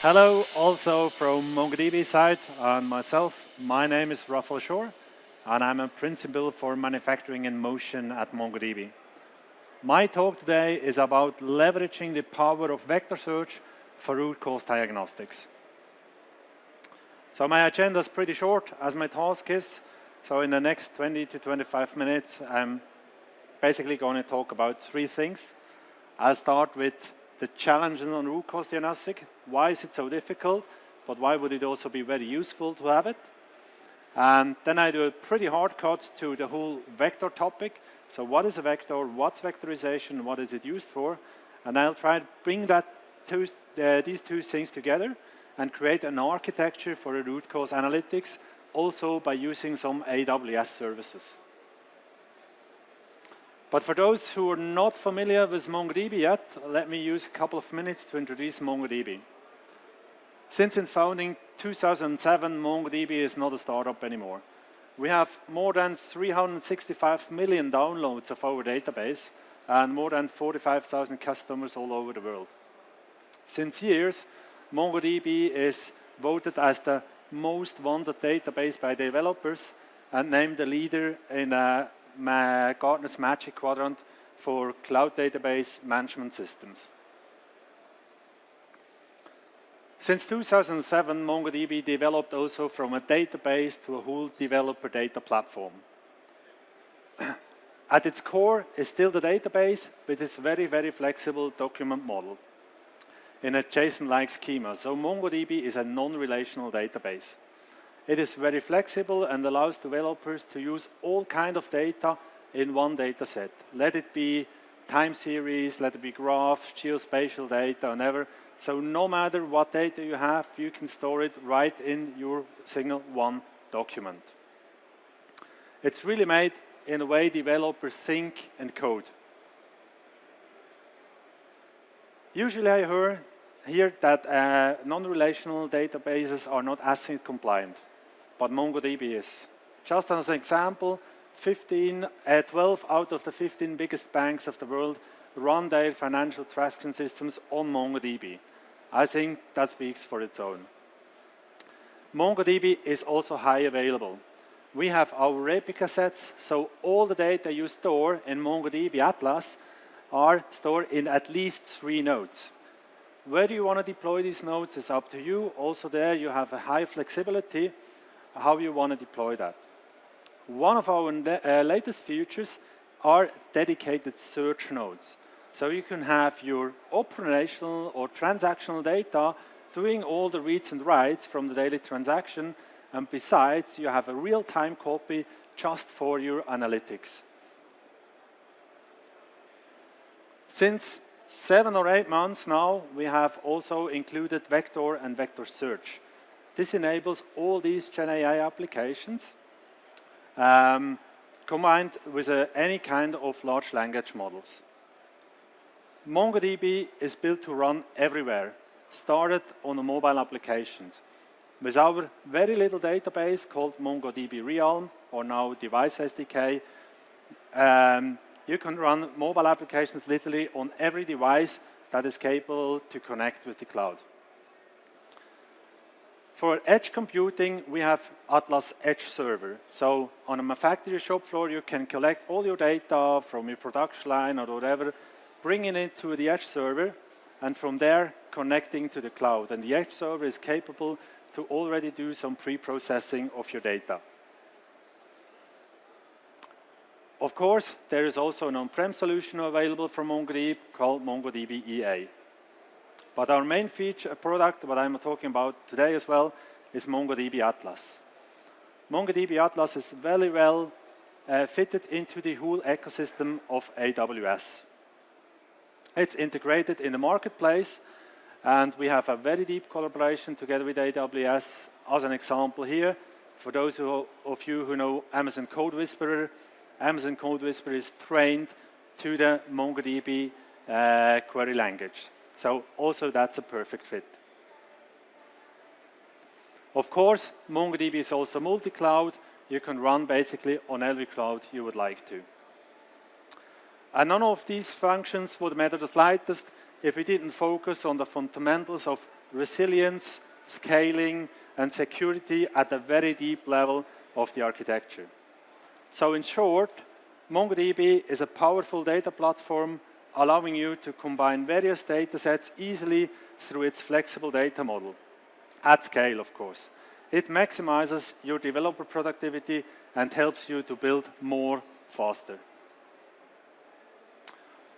Hello, also from MongoDB side, and myself. My name is Relational, and I'm a principal for manufacturing in motion at MongoDB. My talk today is about leveraging the power of vector search for root cause diagnostics. So my agenda is pretty short, as my task is. So in the next 20 to 25 minutes, I'm basically going to talk about three things. I'll start with the challenges on root cause diagnostic. Why is it so difficult? But why would it also be very useful to have it? And then I do a pretty hard cut to the whole vector topic. So what is a vector? What's vectorization? What is it used for? And I'll try to bring these two things together and create an architecture for a root cause analytics, also by using some AWS services. But for those who are not familiar with MongoDB yet, let me use a couple of minutes to introduce MongoDB. Since its founding 2007, MongoDB is not a startup anymore. We have more than 365 million downloads of our database and more than 45,000 customers all over the world. Since years, MongoDB is voted as the most wanted database by developers and named the leader in Gartner's Magic Quadrant for cloud database management systems. Since 2007, MongoDB developed also from a database to a whole developer data platform. At its core is still the database with its very, very flexible document model in a JSON-like schema. So MongoDB is a non-relational database. It is very flexible and allows developers to use all kinds of data in one data set. Let it be time series, let it be graph, geospatial data, whatever. So no matter what data you have, you can store it right in your single one document. It's really made in a way developers think and code. Usually I hear that non-relational databases are not ACID compliant. But MongoDB is. Just as an example, 12 out of the 15 biggest banks of the world run their financial transaction systems on MongoDB. I think that speaks for its own. MongoDB is also high available. We have our replica sets, so all the data you store in MongoDB Atlas are stored in at least 3 nodes. Where do you want to deploy these nodes is up to you. Also there you have a high flexibility how you want to deploy that. One of our latest features are dedicated search nodes. So you can have your operational or transactional data doing all the reads and writes from the daily transaction, and besides you have a real-time copy just for your analytics. Since 7 or 8 months now, we have also included vector and vector search. This enables all these Gen AI applications combined with any kind of large language models. MongoDB is built to run everywhere, started on the mobile applications. With our very little database called MongoDB Realm, or now Device SDK, you can run mobile applications literally on every device that is capable to connect with the cloud. For edge computing, we have Atlas Edge Server. So on a factory shop floor, you can collect all your data from your production line or whatever, bringing it to the edge server, and from there, connecting to the cloud. And the edge server is capable to already do some pre-processing of your data. Of course, there is also an on-prem solution available from MongoDB called MongoDB EA. But our main feature product, what I'm talking about today as well, is MongoDB Atlas. MongoDB Atlas is very well fitted into the whole ecosystem of AWS. It's integrated in the marketplace, and we have a very deep collaboration together with AWS. As an example here, for those of you who know Amazon Code Whisperer is trained to the MongoDB query language. So also that's a perfect fit. Of course, MongoDB is also multi-cloud. You can run basically on every cloud you would like to. And none of these functions would matter the slightest if we didn't focus on the fundamentals of resilience, scaling, and security at a very deep level of the architecture. So in short, MongoDB is a powerful data platform allowing you to combine various data sets easily through its flexible data model, at scale, of course. It maximizes your developer productivity and helps you to build more faster.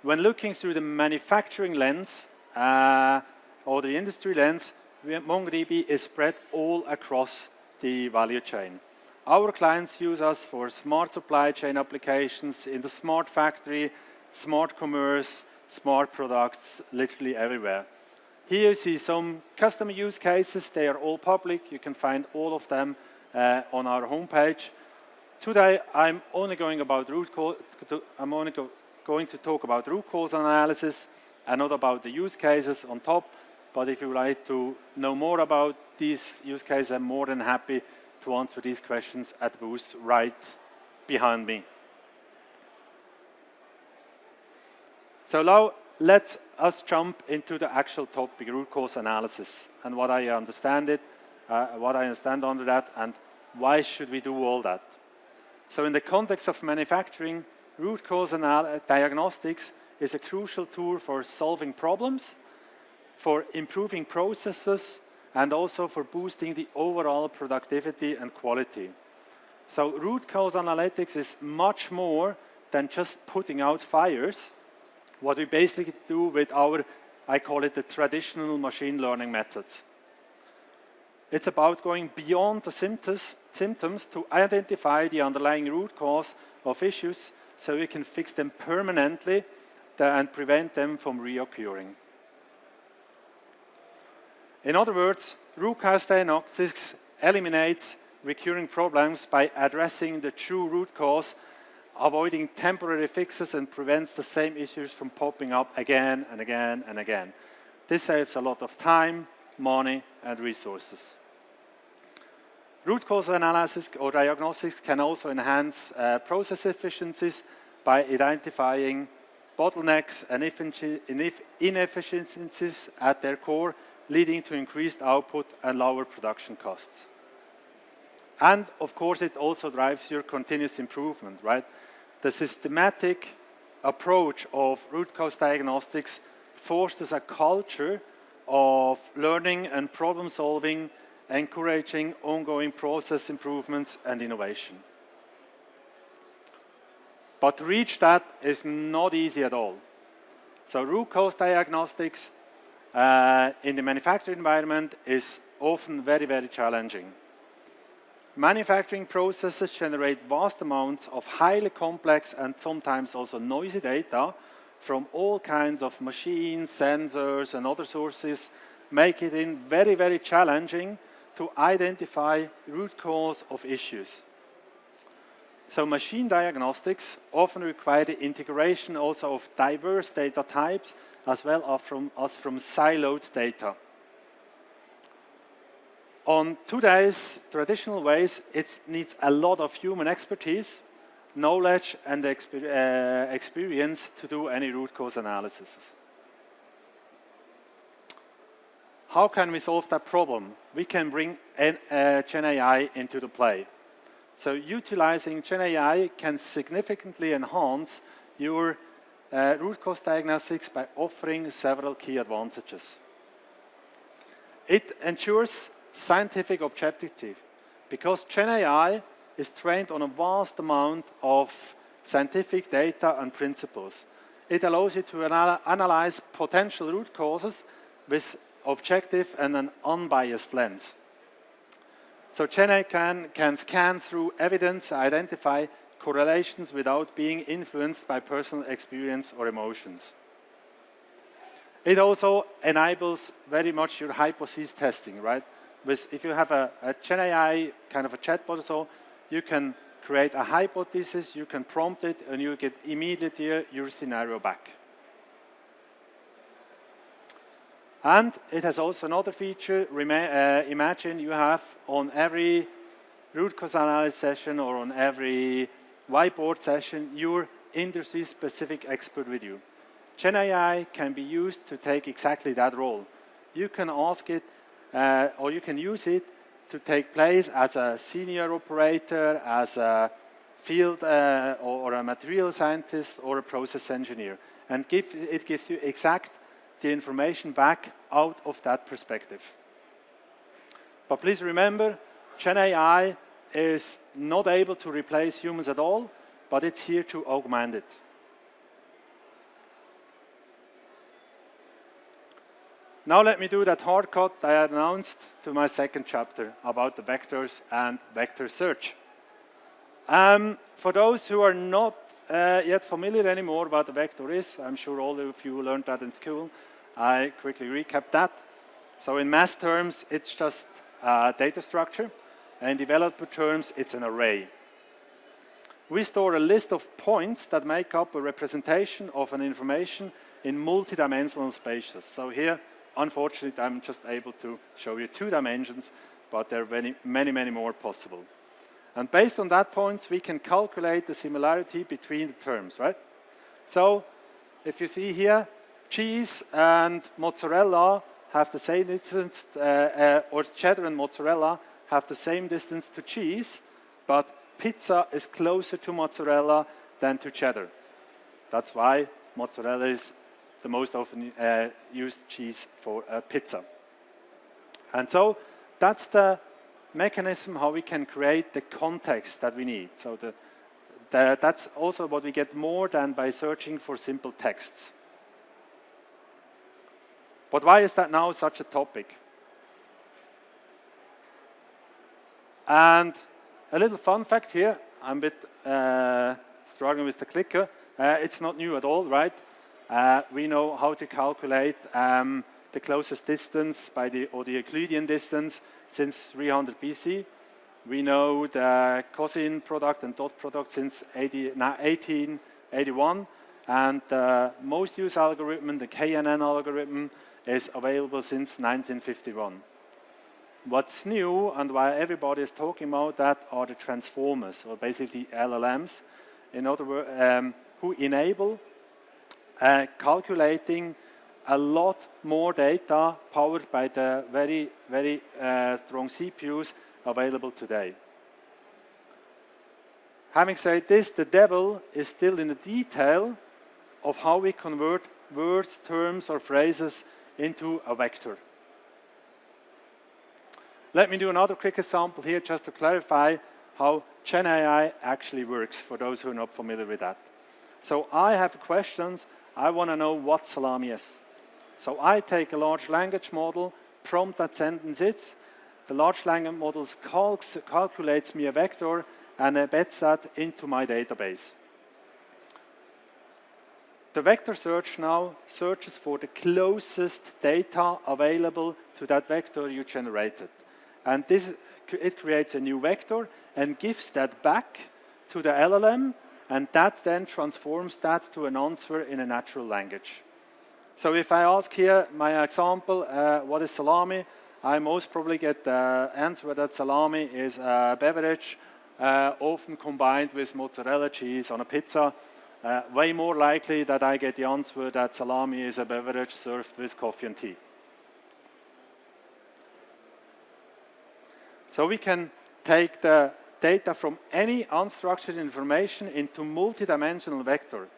When looking through the manufacturing lens or the industry lens, MongoDB is spread all across the value chain. Our clients use us for smart supply chain applications in the smart factory, smart commerce, smart products, literally everywhere. Here you see some customer use cases. They are all public. You can find all of them on our homepage. Today, I'm only going to talk about root cause analysis and not about the use cases on top. But if you would like to know more about these use cases, I'm more than happy to answer these questions at the booth right behind me. So now let us jump into the actual topic, root cause analysis, and what I understand under that, and why should we do all that. So in the context of manufacturing, root cause diagnostics is a crucial tool for solving problems, for improving processes, and also for boosting the overall productivity and quality. So root cause analytics is much more than just putting out fires. What we basically do with our, I call it the traditional machine learning methods. It's about going beyond the symptoms to identify the underlying root cause of issues so we can fix them permanently and prevent them from reoccurring. In other words, root cause diagnostics eliminates recurring problems by addressing the true root cause, avoiding temporary fixes, and prevents the same issues from popping up again and again and again. This saves a lot of time, money, and resources. Root cause analysis or diagnostics can also enhance process efficiencies by identifying bottlenecks and inefficiencies at their core, leading to increased output and lower production costs. And of course, it also drives your continuous improvement, right? The systematic approach of root cause diagnostics fosters a culture of learning and problem solving, encouraging ongoing process improvements and innovation. But to reach that is not easy at all. So root cause diagnostics in the manufacturing environment is often very, very challenging. Manufacturing processes generate vast amounts of highly complex and sometimes also noisy data from all kinds of machines, sensors, and other sources, make it very, very challenging to identify root cause of issues. So machine diagnostics often require the integration also of diverse data types as well as from siloed data. On today's traditional ways, it needs a lot of human expertise, knowledge, and experience to do any root cause analysis. How can we solve that problem? We can bring Gen AI into the play. So utilizing Gen AI can significantly enhance your root cause diagnostics by offering several key advantages. It ensures scientific objectivity because Gen AI is trained on a vast amount of scientific data and principles. It allows you to analyze potential root causes with objective and an unbiased lens. So Gen AI can scan through evidence, identify correlations without being influenced by personal experience or emotions. It also enables very much your hypothesis testing, right? If you have a Gen AI kind of a chatbot or so, you can create a hypothesis, you can prompt it, and you get immediately your scenario back. And it has also another feature. Imagine you have on every root cause analysis session or on every whiteboard session, your industry-specific expert with you. Gen AI can be used to take exactly that role. you can ask it, or you can use it to take place as a senior operator, as a field or a material scientist or a process engineer. And it gives you exact the information back out of that perspective. But please remember, Gen AI is not able to replace humans at all, but it's here to augment it. Now let me do that hard cut I announced to my second chapter about the vectors and vector search. For those who are not yet familiar anymore what a vector is, I'm sure all of you learned that in school. I quickly recap that. So in math terms, it's just a data structure. In developer terms, it's an array. We store a list of points that make up a representation of an information in multidimensional spaces. So here, unfortunately, I'm just able to show you 2 dimensions, but there are many more possible. And based on that points, we can calculate the similarity between the terms, right? So if you see here, cheese and mozzarella have the same distance, or cheddar and mozzarella have the same distance to cheese, but pizza is closer to mozzarella than to cheddar. That's why mozzarella is the most often used cheese for pizza. And so that's the mechanism how we can create the context that we need. So that's also what we get more than by searching for simple texts. But why is that now such a topic? And a little fun fact here, I'm a bit struggling with the clicker. It's not new at all, right? We know how to calculate the closest distance or the Euclidean distance since 300 BC. We know the cosine product and dot product since 1881. And the most used algorithm, the KNN algorithm, is available since 1951. What's new and why everybody is talking about that are the transformers, or basically LLMs, in other words, who enable calculating a lot more data powered by the very strong CPUs available today. Having said this, the devil is still in the detail of how we convert words, terms, or phrases into a vector. Let me do another quick example here just to clarify how Gen AI actually works for those who are not familiar with that. So I have questions. I want to know what salami is. So I take a large language model, prompt that sentence is. The large language model calculates me a vector and embeds that into my database. The vector search now searches for the closest data available to that vector you generated. And it creates a new vector and gives that back to the LLM, and that then transforms that to an answer in a natural language. So if I ask here my example, what is salami? I most probably get the answer that salami is a beverage often combined with mozzarella cheese on a pizza. Way more likely that I get the answer that salami is a beverage served with coffee and tea. So we can take the data from any unstructured information into multidimensional vector.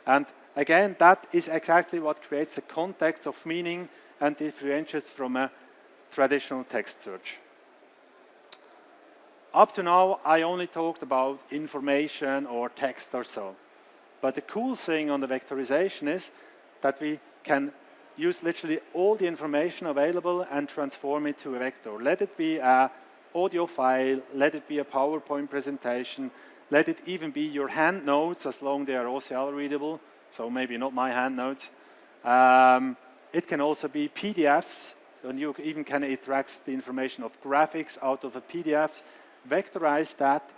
And again, that is exactly what creates a context of meaning and differentiates from a traditional text search. Up to now, I only talked about information or text or so. But the cool thing on the vectorization is that we can use literally all the information available and transform it to a vector. Let it be an audio file, let it be a PowerPoint presentation, let it even be your hand notes as long as they are OCR readable, so maybe not my hand notes. It can also be PDFs, and you even can extract the information of graphics out of a PDF, vectorize that,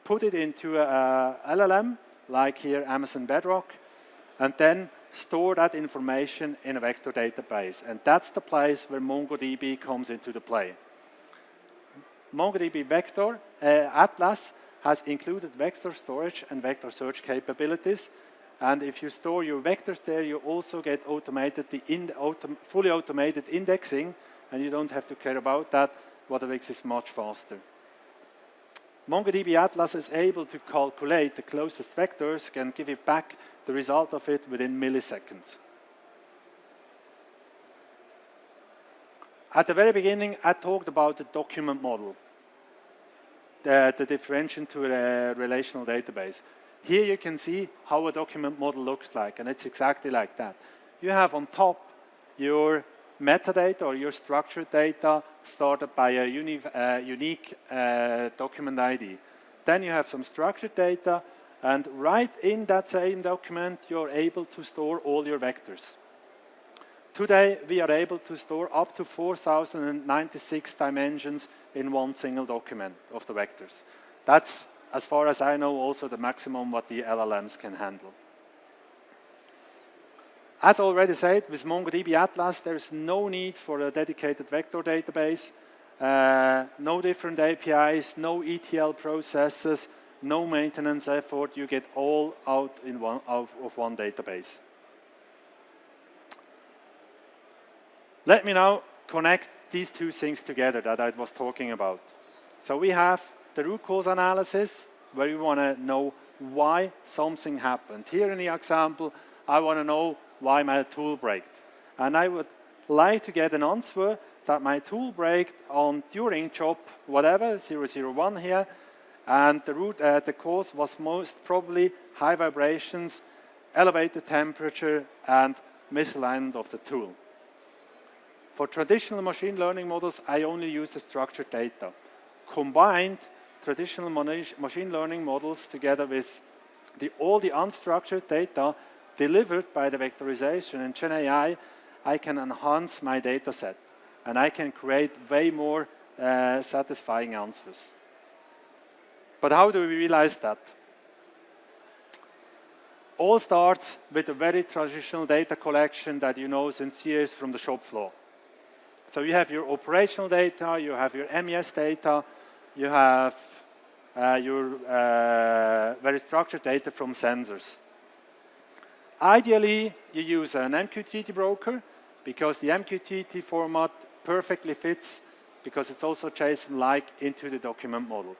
put it into a LLM, like here Amazon Bedrock, and then store that information in a vector database. And that's the place where MongoDB comes into the play. MongoDB Atlas has included vector storage and vector search capabilities, And if you store your vectors there, you also get fully automated indexing, and you don't have to care about that. WaterWix is much faster. MongoDB Atlas is able to calculate the closest vectors and give you back the result of it within milliseconds. At the very beginning, I talked about the document model, the differentiation to a relational database. Here you can see how a document model looks like, and it's exactly like that. You have on top your metadata or your structured data started by a unique document ID. Then you have some structured data, and right in that same document, you're able to store all your vectors. Today, we are able to store up to 4,096 dimensions in one single document of the vectors. That's, as far as I know, also the maximum what the LLMs can handle. As already said, with MongoDB Atlas, there's no need for a dedicated vector database, no different APIs, no ETL processes, no maintenance effort. You get all out of one database. Let me now connect these two things together that I was talking about. So we have the root cause analysis, where we want to know why something happened. Here in the example, I want to know why my tool braked. And I would like to get an answer that my tool braked on during job whatever, 001 here, and the cause was most probably high vibrations, elevated temperature, and misalignment of the tool. For traditional machine learning models, I only use the structured data. Combined, traditional machine learning models together with all the unstructured data delivered by the vectorization and GenAI, I can enhance my data set, and I can create way more satisfying answers. But how do we realize that? All starts with a very traditional data collection that you know since years from the shop floor. So you have your operational data, you have your MES data, you have your very structured data from sensors. Ideally, you use an MQTT broker because the MQTT format perfectly fits because it's also JSON-like into the document model.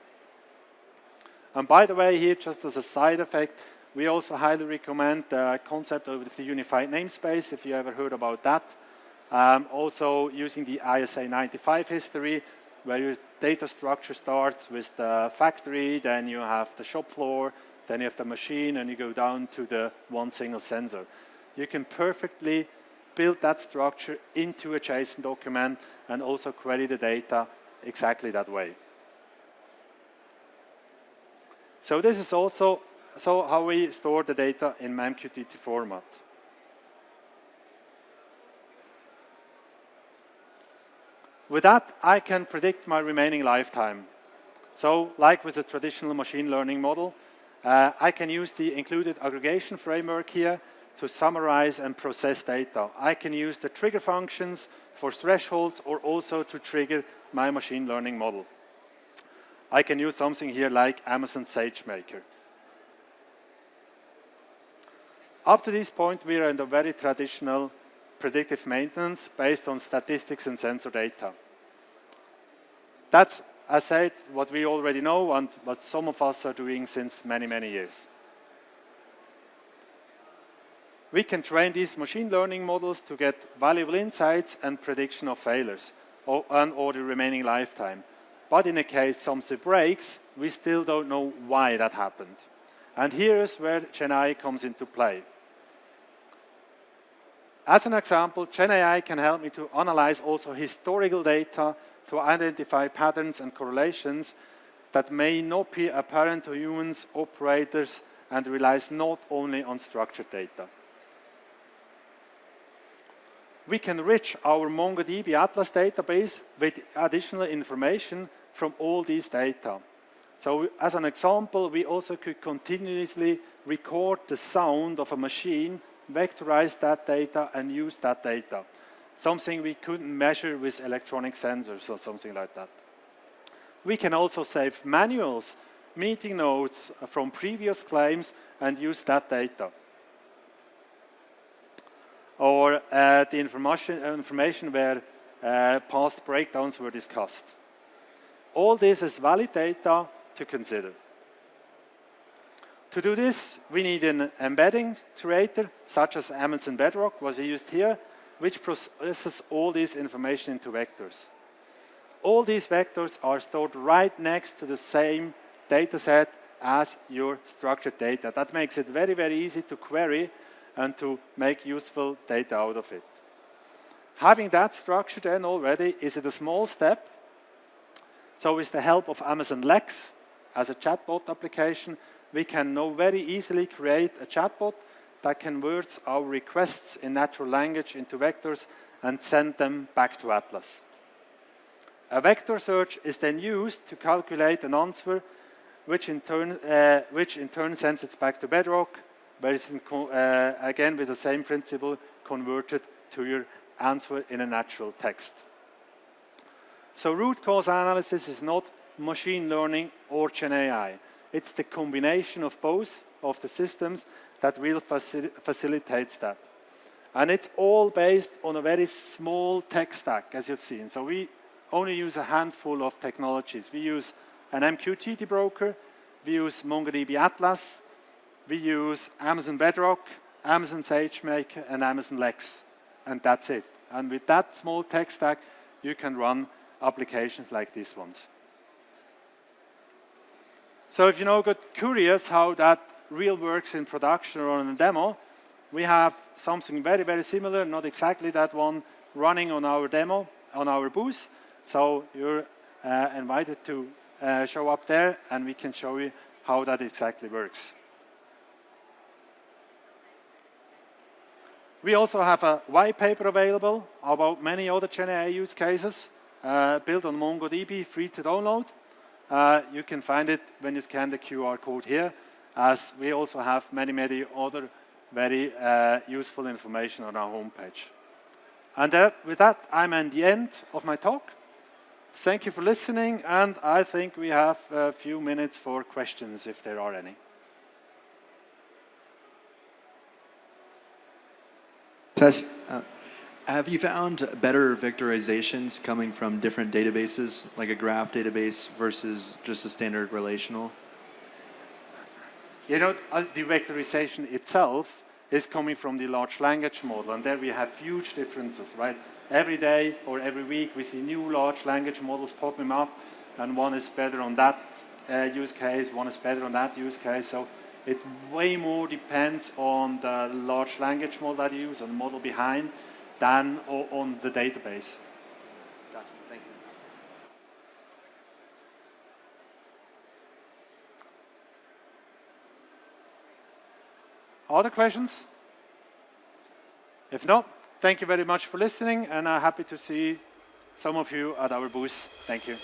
And by the way, here, just as a side effect, we also highly recommend the concept of the unified namespace, if you ever heard about that. Also using the ISA 95 history, where your data structure starts with the factory, then you have the shop floor, then you have the machine, and you go down to the one single sensor. You can perfectly build that structure into a JSON document and also query the data exactly that way. So this is also how we store the data in MQTT format. With that, I can predict my remaining lifetime. So, like with a traditional machine learning model, I can use the included aggregation framework here to summarize and process data. I can use the trigger functions for thresholds or also to trigger my machine learning model. I can use something here like Amazon SageMaker. Up to this point, we are in the very traditional predictive maintenance based on statistics and sensor data. That's, as I said, what we already know and what some of us are doing since many, many years. We can train these machine learning models to get valuable insights and prediction of failures or the remaining lifetime. But in a case something breaks, we still don't know why that happened. And here is where GenAI comes into play. As an example, GenAI can help me to analyze also historical data to identify patterns and correlations that may not be apparent to humans, operators, and relies not only on structured data. We can enrich our MongoDB Atlas database with additional information from all these data. So as an example, we also could continuously record the sound of a machine, vectorize that data, and use that data. Something we couldn't measure with electronic sensors or something like that. We can also save manuals, meeting notes from previous claims, and use that data. or the information where past breakdowns were discussed. All this is valid data to consider. To do this, we need an embedding creator, such as Amazon Bedrock, what we used here, which processes all this information into vectors. All these vectors are stored right next to the same data set as your structured data. That makes it very, very easy to query and to make useful data out of it. Having that structure then already is a small step. So with the help of Amazon Lex as a chatbot application, we can now very easily create a chatbot that converts our requests in natural language into vectors and send them back to Atlas. A vector search is then used to calculate an answer, which in turn sends it back to Bedrock, where it's again with the same principle converted to your answer in a natural text. So root cause analysis is not machine learning or Gen AI. It's the combination of both of the systems that will facilitate that. And it's all based on a very small tech stack, as you've seen. So we only use a handful of technologies. We use an MQTT broker, we use MongoDB Atlas, we use Amazon Bedrock, Amazon SageMaker, and Amazon Lex. And that's it. And with that small tech stack, you can run applications like these ones. So if you now got curious how that real works in production or on a demo, we have something very, very similar, not exactly that one, running on our demo, on our booth. So you're invited to show up there, and we can show you how that exactly works. We also have a white paper available about many other Gen AI use cases built on MongoDB, free to download. You can find it when you scan the QR code here, as we also have many, many other very useful information on our homepage. And with that, I'm at the end of my talk. Thank you for listening, and I think we have a few minutes for questions, if there are any. Tess, have you found better vectorizations coming from different databases, like a graph database versus just a standard relational? You know, the vectorization itself is coming from the large language model, and there we have huge differences, right? Every day or every week we see new large language models popping up, and one is better on that use case, one is better on that use case. So it way more depends on the large language model that you use, on the model behind, than on the database. Gotcha, thank you. Other questions? If not, thank you very much for listening, and I'm happy to see some of you at our booth. Thank you.